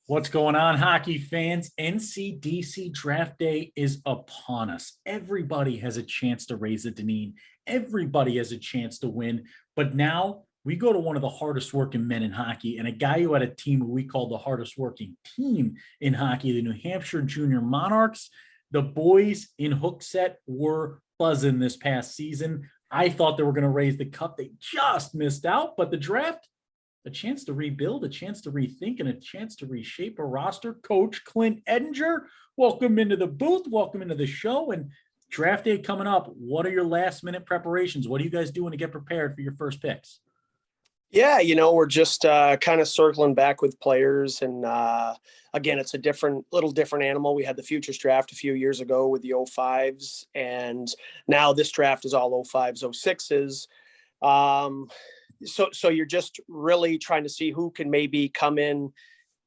What's going on, hockey fans? NCDC Draft Day is upon us. Everybody has a chance to raise a Deneen. Everybody has a chance to win. But now we go to one of the hardest working men in hockey and a guy who had a team who we call the hardest working team in hockey, the New Hampshire Junior Monarchs. The boys in Hookset were buzzing this past season. I thought they were going to raise the cup. They just missed out, but the draft, a chance to rebuild, a chance to rethink, and a chance to reshape a roster. Coach Clint Edinger, welcome into the booth. Welcome into the show. And draft day coming up. What are your last minute preparations? What are you guys doing to get prepared for your first picks? Yeah, we're just kind of circling back with players. And again, it's a little different animal. We had the futures draft a few years ago with the 05s. And now this draft is all 05s, 06s. So you're just really trying to see who can maybe come in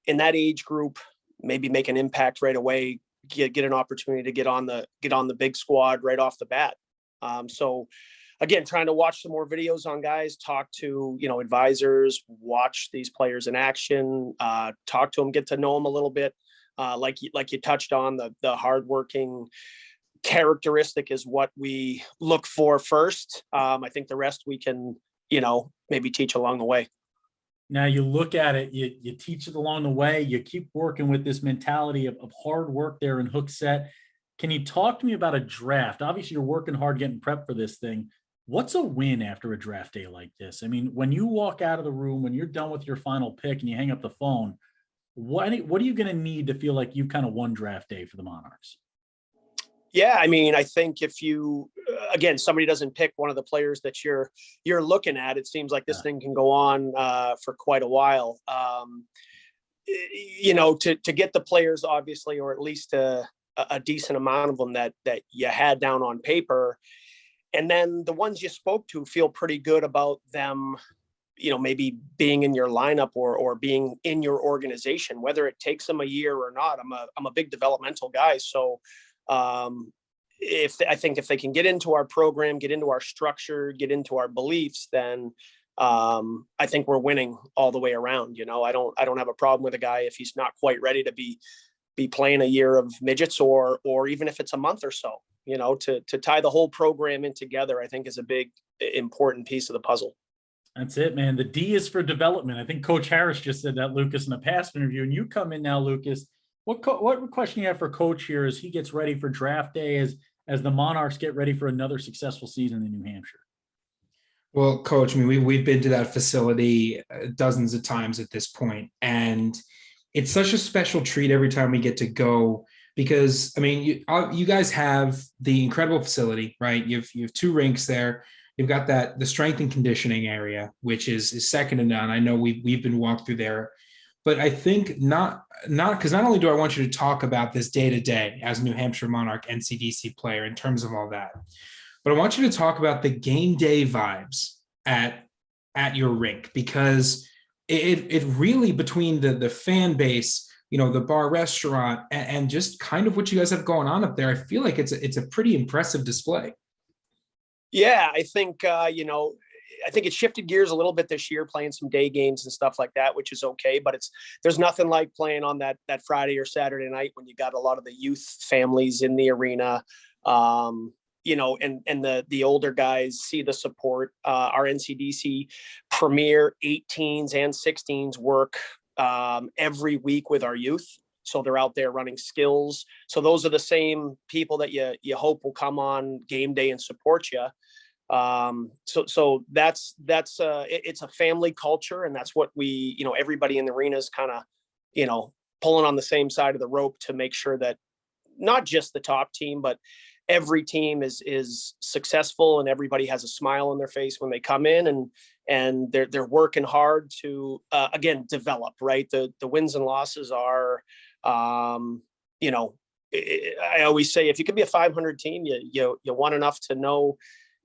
that age group, maybe make an impact right away, get an opportunity to get on the big squad right off the bat. So again, trying to watch some more videos on guys, talk to, advisors, watch these players in action, talk to them, get to know them a little bit. Like you touched on, the hardworking characteristic is what we look for first. I think the rest we can, maybe teach along the way. Now you look at it, you teach it along the way, you keep working with this mentality of hard work there in Hookset. Can you talk to me about a draft? Obviously you're working hard getting prepped for this thing. What's a win after a draft day like this? I mean, when you walk out of the room, when you're done with your final pick and you hang up the phone, what are you going to need to feel like you've kind of won draft day for the Monarchs? Yeah, I mean, I think if you, again, somebody doesn't pick one of the players that you're looking at, it seems like this thing can go on for quite a while. To get the players, obviously, or at least a decent amount of them that you had down on paper, and then the ones you spoke to feel pretty good about them, maybe being in your lineup or being in your organization, whether it takes them a year or not. I'm a big developmental guy, so. I think if they can get into our program, get into our structure, get into our beliefs, then I think we're winning all the way around. I don't have a problem with a guy if he's not quite ready to be playing a year of midgets or even if it's a month or so. To tie the whole program in together, I think is a big important piece of the puzzle. That's it, man. The D is for development. I think Coach Harris just said that, Lucas, in a past interview, and you come in now, Lucas. What question you have for Coach here as he gets ready for draft day, as the Monarchs get ready for another successful season in New Hampshire? Well, Coach, I mean, we've been to that facility dozens of times at this point, and it's such a special treat every time we get to go because, I mean, you guys have the incredible facility, right? You have two rinks there. You've got the strength and conditioning area, which is second to none. I know we've been walked through there. But I think not because not only do I want you to talk about this day to day as a New Hampshire Monarch NCDC player in terms of all that, but I want you to talk about the game day vibes at your rink, because it really, between the fan base, the bar restaurant and just kind of what you guys have going on up there, I feel like it's a pretty impressive display. Yeah, I think I think it shifted gears a little bit this year, playing some day games and stuff like that, which is okay. But there's nothing like playing on that Friday or Saturday night when you got a lot of the youth families in the arena, and the older guys see the support. Our NCDC premier 18s and 16s work every week with our youth. So they're out there running skills. So those are the same people that you hope will come on game day and support you. So that's it's a family culture, and that's what we, everybody in the arena is kind of, pulling on the same side of the rope to make sure that not just the top team, but every team is successful and everybody has a smile on their face when they come in, and they're working hard to, again, develop, right? The wins and losses are, I always say, if you could be a 500 team, you won enough to know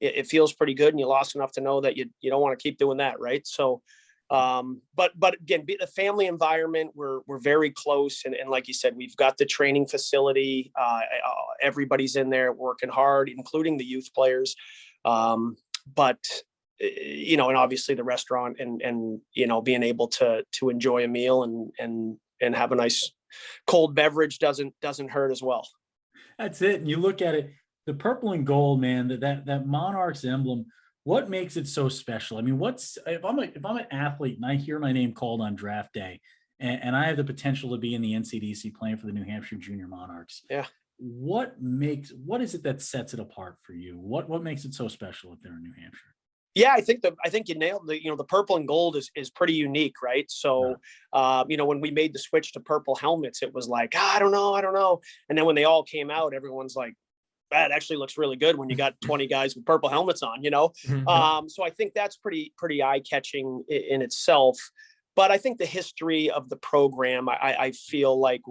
it feels pretty good, and you lost enough to know that you don't want to keep doing that, right? So, but again, the family environment, we're very close, and like you said, we've got the training facility. Everybody's in there working hard, including the youth players. But and obviously the restaurant and being able to enjoy a meal and have a nice cold beverage doesn't hurt as well. That's it. And you look at it, the purple and gold, man, that Monarchs emblem, what makes it so special? I mean, if I'm an athlete and I hear my name called on draft day and I have the potential to be in the NCDC playing for the New Hampshire Junior Monarchs. Yeah. What is it that sets it apart for you? What makes it so special if they're in New Hampshire? Yeah, I think you nailed the purple and gold is pretty unique, right? So, when we made the switch to purple helmets, it was like, I don't know. And then when they all came out, everyone's like, that actually looks really good when you got 20 guys with purple helmets on, So I think that's pretty eye catching in itself. But I think the history of the program, I feel like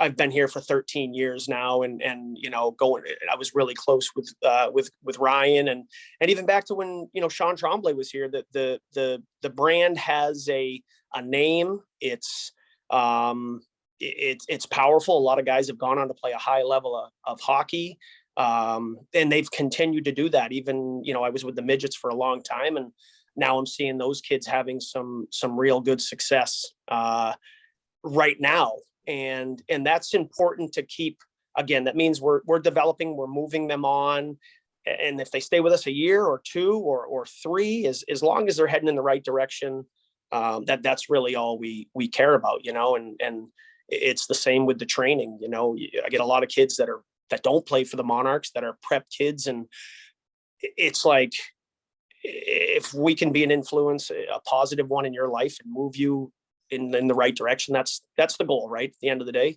I've been here for 13 years now, and I was really close with Ryan, and even back to when Sean Tremblay was here. That the brand has a name. It's powerful. A lot of guys have gone on to play a high level of hockey, and they've continued to do that. Even I was with the midgets for a long time, and now I'm seeing those kids having some real good success right now. And that's important to keep. Again, that means we're developing, we're moving them on. And if they stay with us a year or two or three, as long as they're heading in the right direction, that's really all we care about, and it's the same with the training. I get a lot of kids that don't play for the Monarchs, that are prep kids. And it's like, if we can be an influence, a positive one in your life, and move you in the right direction, that's the goal, right? At the end of the day.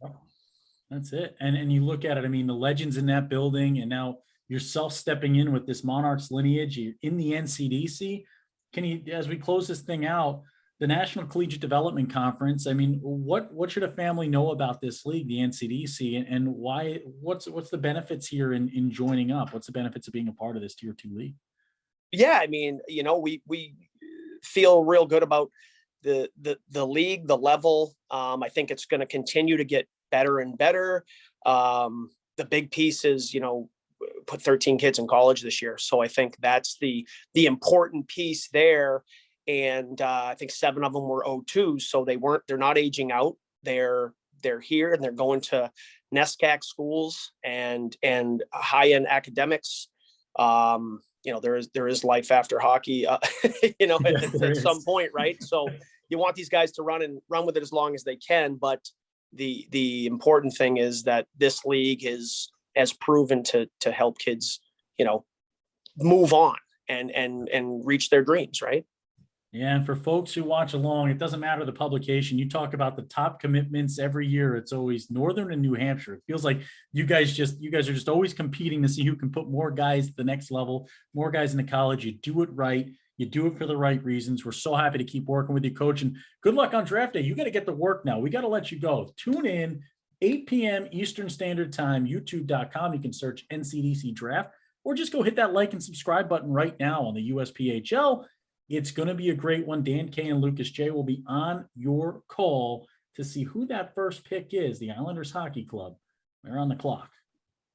That's it. And you look at it, I mean, the legends in that building, and now yourself stepping in with this Monarchs lineage, you're in the NCDC. Can you, as we close this thing out, the National Collegiate Development Conference, I mean, what should a family know about this league, the NCDC, and why, what's the benefits here in joining up? What's the benefits of being a part of this Tier 2 league? Yeah, I mean, we feel real good about the league, the level. I think it's going to continue to get better and better. The big piece is, put 13 kids in college this year. So I think that's the important piece there. And I think 7 of them were O2. So they're not aging out. They're here, and they're going to NESCAC schools and high-end academics. There is life after hockey, at some point, right? So you want these guys to run with it as long as they can. But the important thing is that this league has proven to help kids, move on and reach their dreams, right? Yeah, and for folks who watch along, it doesn't matter the publication. You talk about the top commitments every year. It's always Northern and New Hampshire. It feels like you guys are just always competing to see who can put more guys at the next level, more guys into college. You do it right. You do it for the right reasons. We're so happy to keep working with you, Coach. And good luck on draft day. You got to get to work now. We got to let you go. Tune in 8 p.m. Eastern Standard Time, youtube.com. You can search NCDC Draft, or just go hit that like and subscribe button right now on the USPHL. It's going to be a great one. Dan K and Lucas J will be on your call to see who that first pick is. The Islanders Hockey Club. They're on the clock.